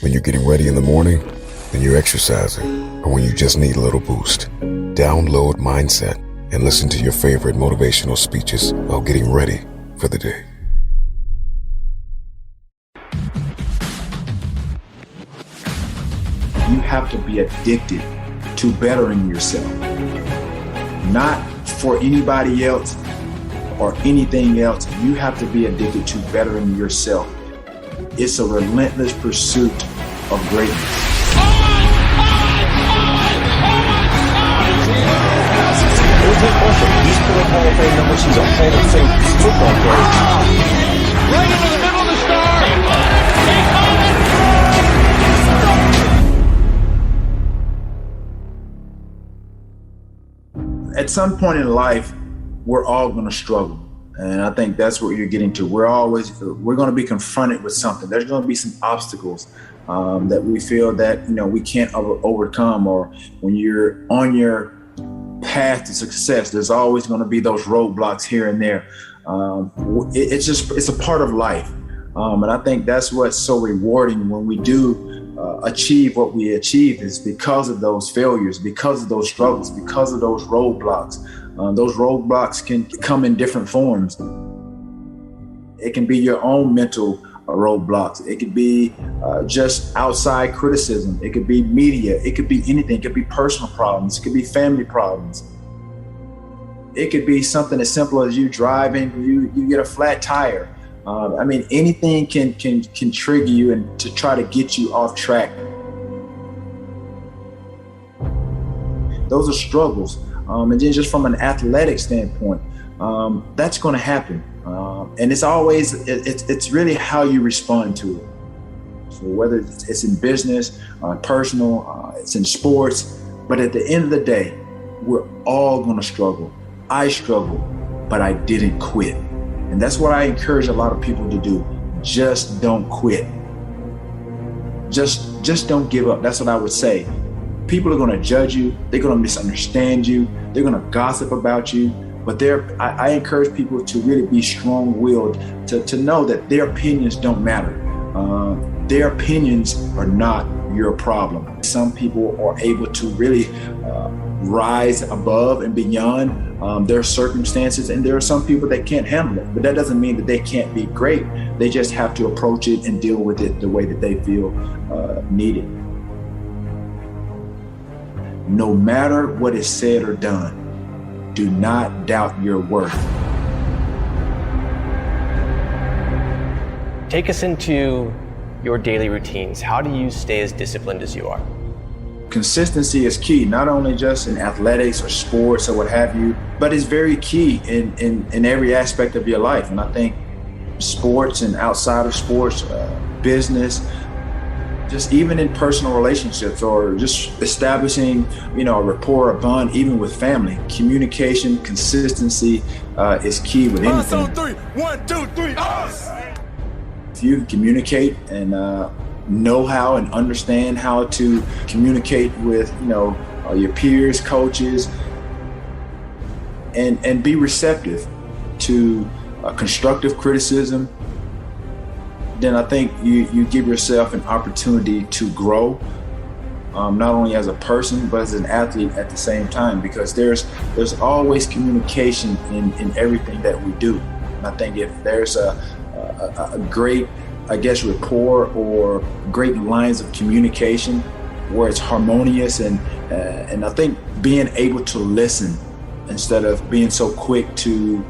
When you're getting ready in the morning, when you're exercising, or when you just need a little boost. Download Mindset and listen to your favorite motivational speeches while getting ready for the day. You have to be addicted to bettering yourself. Not for anybody else or anything else. You have to be addicted to bettering yourself. It's a relentless pursuit of greatness. He's put up Hall of Fame numbers. He's a Hall of Fame football player. Right into the middle of the star. At some point in life, we're all going to struggle. And I think that's what you're getting to. We're going to be confronted with something. There's going to be some obstacles that we feel that, we can't overcome. Or when you're on your path to success, there's always going to be those roadblocks here and there. It's a part of life. And I think that's what's so rewarding when we do achieve what we achieve, is because of those failures, because of those struggles, because of those roadblocks. Those roadblocks can come in different forms. It can be your own mental roadblocks. It could be just outside criticism. It could be media. It could be anything. It could be personal problems. It could be family problems. It could be something as simple as you driving, you get a flat tire. Anything can trigger you and to try to get you off track. Those are struggles. And then just from an athletic standpoint, that's going to happen. And it's really how you respond to it. So whether it's in business, personal, it's in sports, but at the end of the day, we're all going to struggle. I struggled, but I didn't quit. And that's what I encourage a lot of people to do. Just don't quit. Just don't give up. That's what I would say. People are going to judge you. They're going to misunderstand you. They're going to gossip about you. But I encourage people to really be strong-willed, to know that their opinions don't matter. Their opinions are not your problem. Some people are able to really rise above and beyond their circumstances, and there are some people that can't handle it. But that doesn't mean that they can't be great. They just have to approach it and deal with it the way that they feel needed. No matter what is said or done, do not doubt your worth. Take us into your daily routines. How do you stay as disciplined as you are? Consistency is key, not only just in athletics or sports or what have you, but it's very key in every aspect of your life. And I think sports and outside of sports, business, just even in personal relationships, or just establishing, a rapport, a bond, even with family. Communication, consistency is key with anything. Us on three. 1, 2, 3. Us. If you communicate and know how and understand how to communicate with, your peers, coaches, and be receptive to constructive criticism, then I think you give yourself an opportunity to grow, not only as a person, but as an athlete at the same time, because there's always communication in everything that we do. And I think if there's a great, rapport or great lines of communication where it's harmonious, and I think being able to listen instead of being so quick to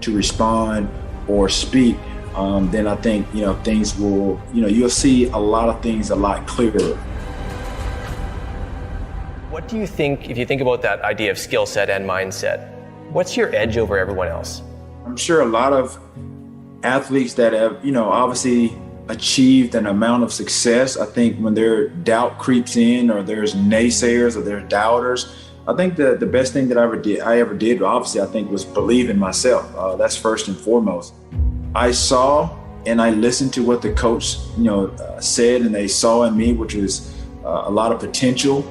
respond or speak, then I think, things will, you'll see a lot of things a lot clearer. What do you think, if you think about that idea of skill set and mindset, what's your edge over everyone else? I'm sure a lot of athletes that have, obviously achieved an amount of success, I think when their doubt creeps in, or there's naysayers or there's doubters, I think the best thing that I ever did, obviously, I think, was believe in myself. That's first and foremost. I saw and I listened to what the coach, said, and they saw in me, which was a lot of potential.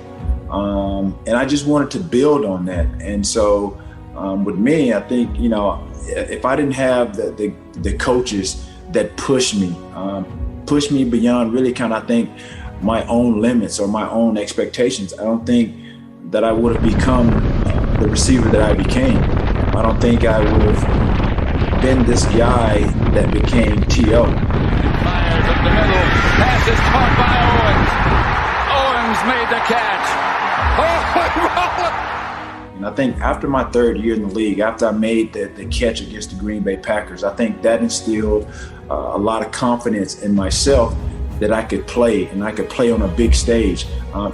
And I just wanted to build on that. And so with me, I think, if I didn't have the coaches that pushed me pushed me beyond really kind of, I think, my own limits or my own expectations. I don't think that I would have become the receiver that I became. I don't think I would have been this guy that became T.O. Fires up the middle. Pass is caught by Owens. Owens made the catch. Oh, and I think after my third year in the league, after I made the catch against the Green Bay Packers, I think that instilled a lot of confidence in myself that I could play, and I could play on a big stage.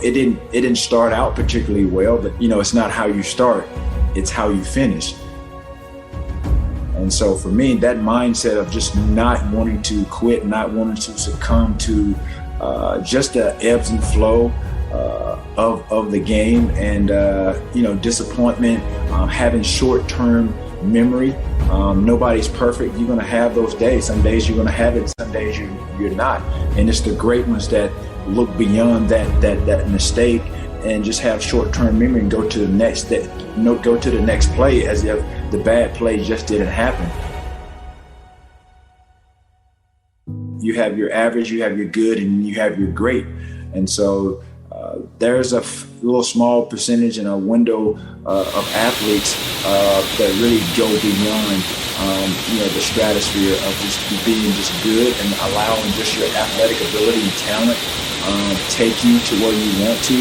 It didn't start out particularly well, but it's not how you start, it's how you finish. And so for me, that mindset of just not wanting to quit, not wanting to succumb to just the ebbs and flow of the game, and disappointment, having short-term memory. Nobody's perfect. You're going to have those days. Some days you're going to have it, some days you're not. And it's the great ones that look beyond that mistake and just have short-term memory and go to the next play as if the bad play just didn't happen. You have your average, you have your good, and you have your great. And so there's a little small percentage and a window of athletes that really go beyond the stratosphere of just being just good and allowing just your athletic ability and talent take you to where you want to.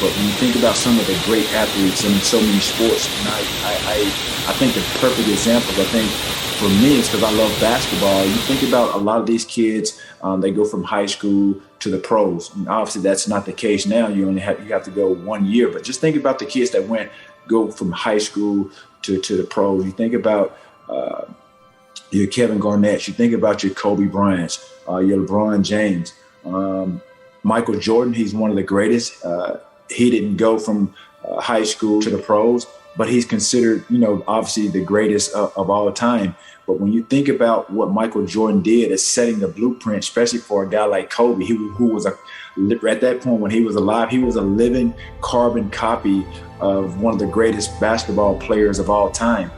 But when you think about some of the great athletes in so many sports, and I think the perfect example, I think for me, it's because I love basketball. You think about a lot of these kids, they go from high school to the pros. And obviously, that's not the case now. You have to go 1 year. But just think about the kids that go from high school to the pros. You think about your Kevin Garnett. You think about your Kobe Bryants, your LeBron James, Michael Jordan. He's one of the greatest. He didn't go from high school to the pros, but he's considered, obviously the greatest of all time. But when you think about what Michael Jordan did as setting the blueprint, especially for a guy like Kobe, who was at that point when he was alive, he was a living carbon copy of one of the greatest basketball players of all time.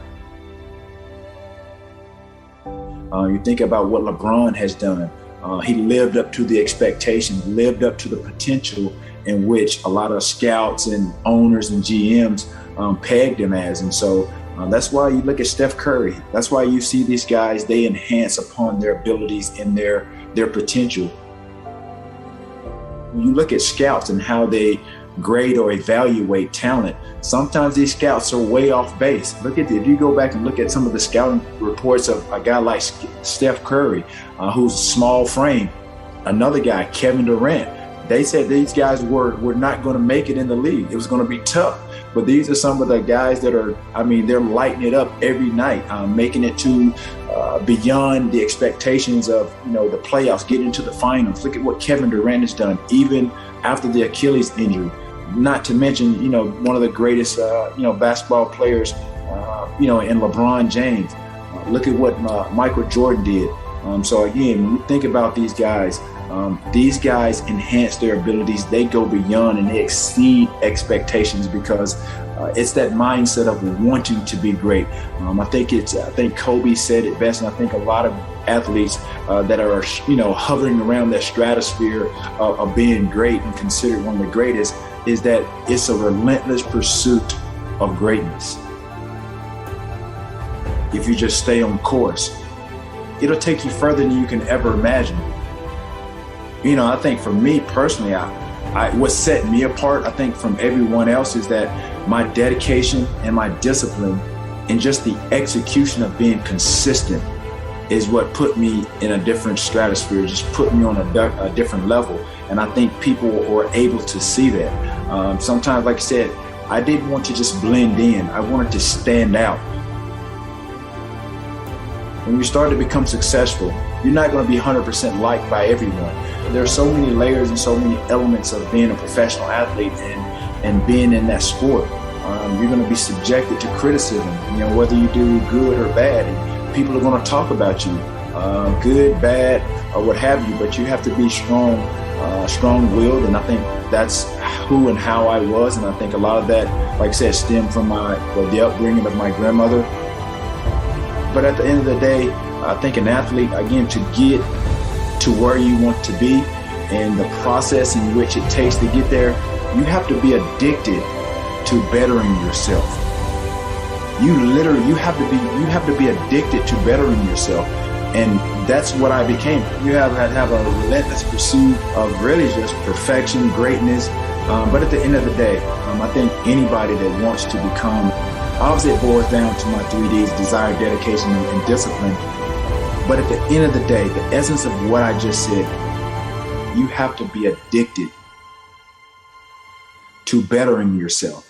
You think about what LeBron has done. He lived up to the expectations, lived up to the potential in which a lot of scouts and owners and GMs pegged him as. And so that's why you look at Steph Curry. That's why you see these guys, they enhance upon their abilities and their potential. When you look at scouts and how they grade or evaluate talent, sometimes these scouts are way off base. If you go back and look at some of the scouting reports of a guy like Steph Curry, who's a small frame, another guy, Kevin Durant, they said these guys were not going to make it in the league. It was going to be tough. But these are some of the guys that are, they're lighting it up every night, making it to beyond the expectations of, the playoffs, getting into the finals. Look at what Kevin Durant has done, even after the Achilles injury. Not to mention, one of the greatest, basketball players, in LeBron James. Look at what Michael Jordan did. So again, when you think about these guys enhance their abilities. They go beyond and they exceed expectations because it's that mindset of wanting to be great. I think Kobe said it best, and I think a lot of athletes that are, hovering around that stratosphere of being great and considered one of the greatest, is that it's a relentless pursuit of greatness. If you just stay on course, it'll take you further than you can ever imagine. I think for me personally, what set me apart, I think, from everyone else is that my dedication and my discipline and just the execution of being consistent is what put me in a different stratosphere, just put me on a different level. And I think people were able to see that. Sometimes, like I said, I didn't want to just blend in. I wanted to stand out. When you start to become successful, you're not going to be 100% liked by everyone. There are so many layers and so many elements of being a professional athlete and being in that sport. You're going to be subjected to criticism, whether you do good or bad. And people are going to talk about you, good, bad, or what have you, but you have to be strong-willed, and I think that's who and how I was. And I think a lot of that, like I said, stemmed from the upbringing of my grandmother But at the end of the day, I think an athlete, again, to get to where you want to be and the process in which it takes to get there, you have to be addicted to bettering yourself. You have to be addicted to bettering yourself. And that's what I became. You have a relentless pursuit of really just perfection, greatness. But at the end of the day, I think anybody that wants to become, obviously it boils down to my 3Ds: desire, dedication, and discipline. But at the end of the day, the essence of what I just said, you have to be addicted to bettering yourself.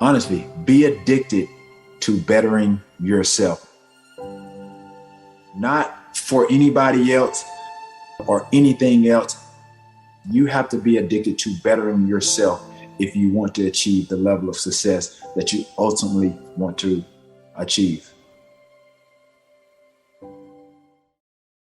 Honestly, be addicted to bettering yourself. Not for anybody else or anything else. You have to be addicted to bettering yourself if you want to achieve the level of success that you ultimately want to achieve.